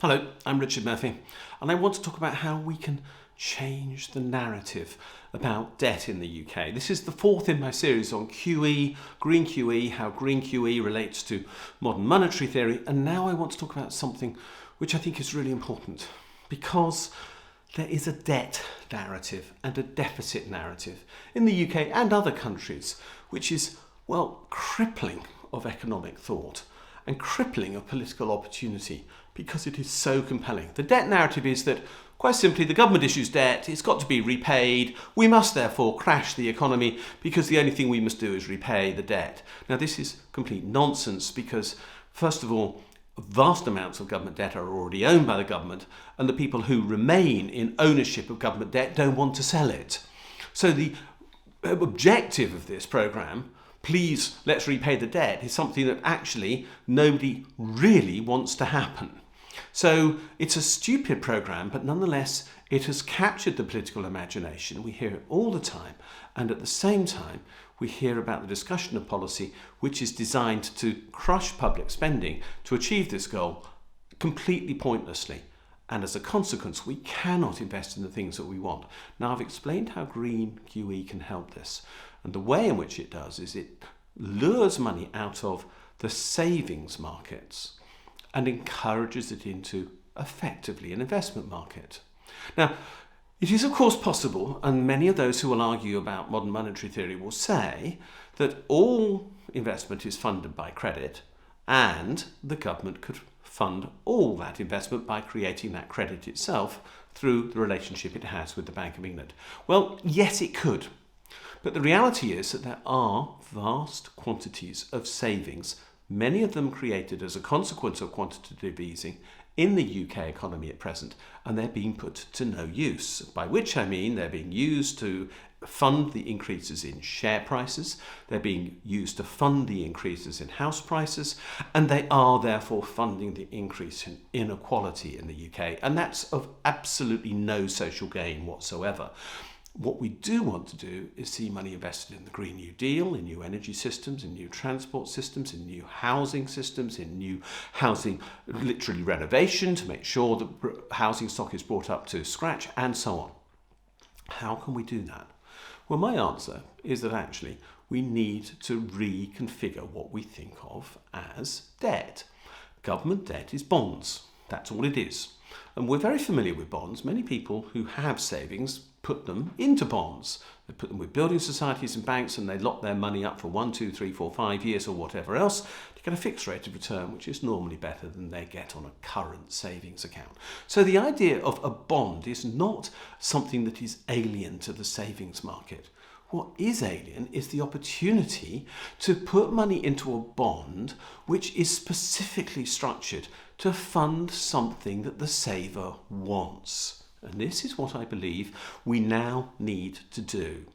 Hello, I'm Richard Murphy, and I want to talk about how we can change the narrative about debt in the UK. This is the fourth in my series on QE, Green QE, how Green QE relates to modern monetary theory, and now I want to talk about something which I think is really important, because there is a debt narrative and a deficit narrative in the UK and other countries, which is, well, crippling of economic thought and crippling of political opportunity because it is so compelling. The debt narrative is that, quite simply, the government issues debt, it's got to be repaid, we must therefore crash the economy because the only thing we must do is repay the debt. Now, this is complete nonsense because, first of all, vast amounts of government debt are already owned by the government, and the people who remain in ownership of government debt don't want to sell it. So the objective of this programme, please let's repay the debt, is something that actually nobody really wants to happen. So it's a stupid programme, but nonetheless it has captured the political imagination. We hear it all the time, and at the same time we hear about the discussion of policy which is designed to crush public spending to achieve this goal completely pointlessly. And as a consequence, we cannot invest in the things that we want. Now, I've explained how Green QE can help this. And the way in which it does is it lures money out of the savings markets and encourages it into, effectively, an investment market. Now, it is of course possible, and many of those who will argue about modern monetary theory will say, that all investment is funded by credit and the government could fund all that investment by creating that credit itself through the relationship it has with the Bank of England. Well, yes, it could. But the reality is that there are vast quantities of savings, many of them created as a consequence of quantitative easing, in the UK economy at present, and they're being put to no use. By which I mean they're being used to fund the increases in share prices, they're being used to fund the increases in house prices, and they are therefore funding the increase in inequality in the UK, and that's of absolutely no social gain whatsoever. What we do want to do is see money invested in the Green New Deal, in new energy systems, in new transport systems, in new housing systems, in new housing, literally renovation, to make sure that housing stock is brought up to scratch, and so on. How can we do that? Well, my answer is that actually we need to reconfigure what we think of as debt. Government debt is bonds. That's all it is. And we're very familiar with bonds. Many people who have savings put them into bonds. They put them with building societies and banks, and they lock their money up for 1, 2, 3, 4, 5 years or whatever else to get a fixed rate of return, which is normally better than they get on a current savings account. So the idea of a bond is not something that is alien to the savings market. What is alien is the opportunity to put money into a bond which is specifically structured to fund something that the saver wants. And this is what I believe we now need to do.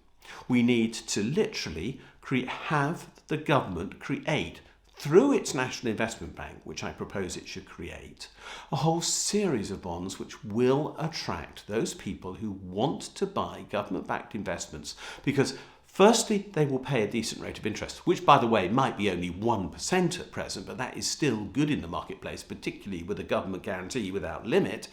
We need to literally have the government create, through its National Investment Bank, which I propose it should create, a whole series of bonds which will attract those people who want to buy government-backed investments, because firstly, they will pay a decent rate of interest, which, by the way, might be only 1% at present, but that is still good in the marketplace, particularly with a government guarantee without limit.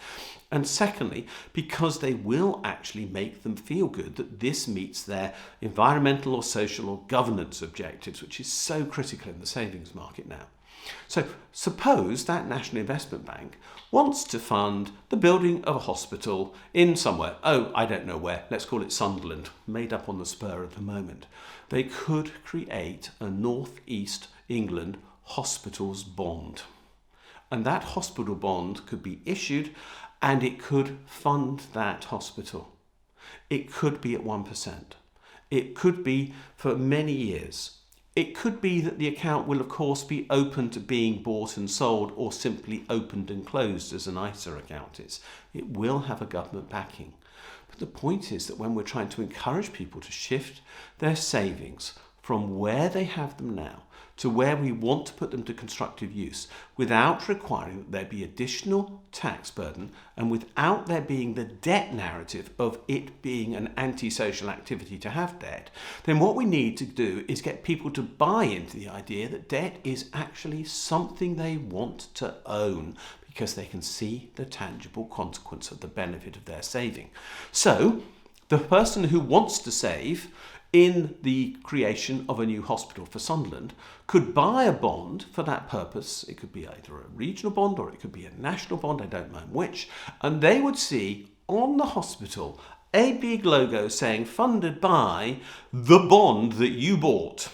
And secondly, because they will actually make them feel good that this meets their environmental or social or governance objectives, which is so critical in the savings market now. So suppose that National Investment Bank wants to fund the building of a hospital in somewhere. Oh, I don't know where. Let's call it Sunderland, made up on the spur at the moment. They could create a North East England hospitals bond. And that hospital bond could be issued and it could fund that hospital. It could be at 1%. It could be for many years. It could be that the account will, of course, be open to being bought and sold, or simply opened and closed as an ISA account is. It will have a government backing. But the point is that when we're trying to encourage people to shift their savings from where they have them now to where we want to put them to constructive use, without requiring that there be additional tax burden and without there being the debt narrative of it being an antisocial activity to have debt, then what we need to do is get people to buy into the idea that debt is actually something they want to own, because they can see the tangible consequence of the benefit of their saving. So the person who wants to save in the creation of a new hospital for Sunderland could buy a bond for that purpose. It could be either a regional bond or it could be a national bond, I don't mind which, and they would see on the hospital a big logo saying funded by the bond that you bought.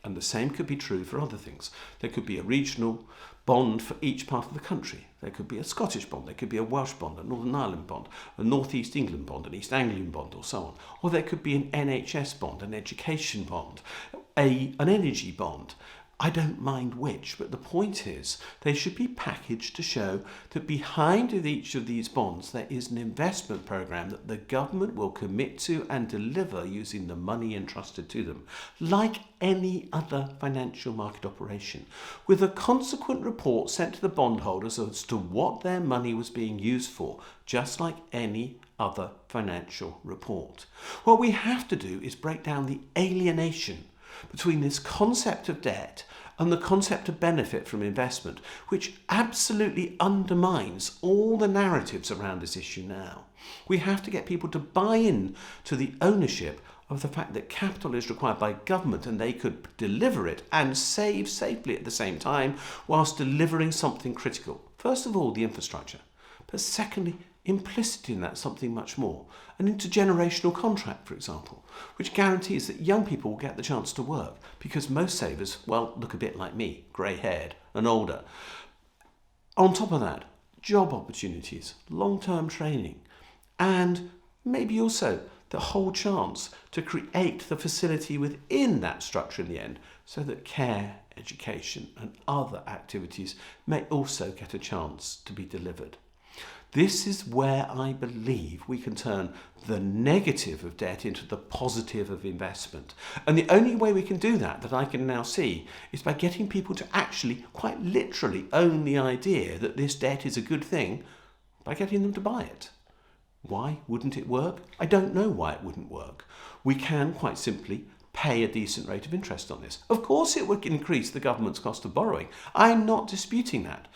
And the same could be true for other things. There could be a regional bond for each part of the country. There could be a Scottish bond, there could be a Welsh bond, a Northern Ireland bond, a North East England bond, an East Anglian bond, or so on. Or there could be an NHS bond, an education bond, an energy bond. I don't mind which, but the point is they should be packaged to show that behind each of these bonds there is an investment programme that the government will commit to and deliver using the money entrusted to them, like any other financial market operation, with a consequent report sent to the bondholders as to what their money was being used for, just like any other financial report. What we have to do is break down the alienation between this concept of debt and the concept of benefit from investment, which absolutely undermines all the narratives around this issue now. We have to get people to buy in to the ownership of the fact that capital is required by government and they could deliver it and save safely at the same time whilst delivering something critical. First of all, the infrastructure, but secondly, implicit in that something much more, an intergenerational contract, for example, which guarantees that young people will get the chance to work, because most savers, well, look a bit like me, grey-haired and older. On top of that, job opportunities, long-term training, and maybe also the whole chance to create the facility within that structure in the end, so that care, education and other activities may also get a chance to be delivered. This is where I believe we can turn the negative of debt into the positive of investment. And the only way we can do that I can now see, is by getting people to actually, quite literally, own the idea that this debt is a good thing, by getting them to buy it. Why wouldn't it work? I don't know why it wouldn't work. We can quite simply pay a decent rate of interest on this. Of course it would increase the government's cost of borrowing. I'm not disputing that.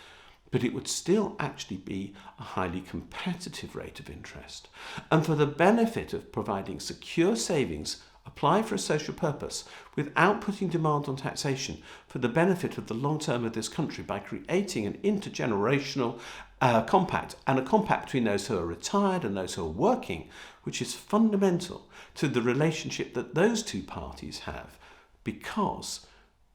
But it would still actually be a highly competitive rate of interest. And for the benefit of providing secure savings, apply for a social purpose without putting demand on taxation, for the benefit of the long term of this country by creating an intergenerational compact, and a compact between those who are retired and those who are working, which is fundamental to the relationship that those two parties have, because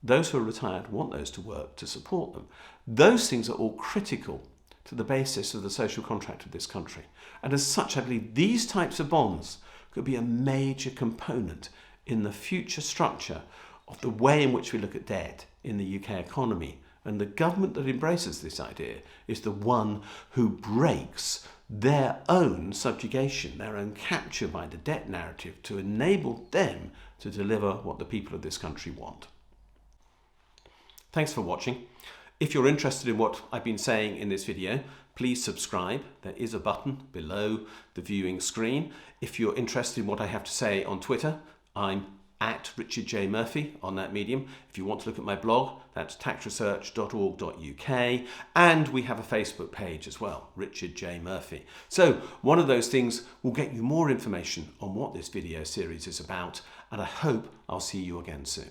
those who are retired want those to work to support them. Those things are all critical to the basis of the social contract of this country. And as such, I believe these types of bonds could be a major component in the future structure of the way in which we look at debt in the UK economy. And the government that embraces this idea is the one who breaks their own subjugation, their own capture by the debt narrative, to enable them to deliver what the people of this country want. Thanks for watching. If you're interested in what I've been saying in this video, please subscribe. There is a button below the viewing screen. If you're interested in what I have to say on Twitter, I'm at Richard J. Murphy on that medium. If you want to look at my blog, that's taxresearch.org.uk. And we have a Facebook page as well, Richard J. Murphy. So one of those things will get you more information on what this video series is about, and I hope I'll see you again soon.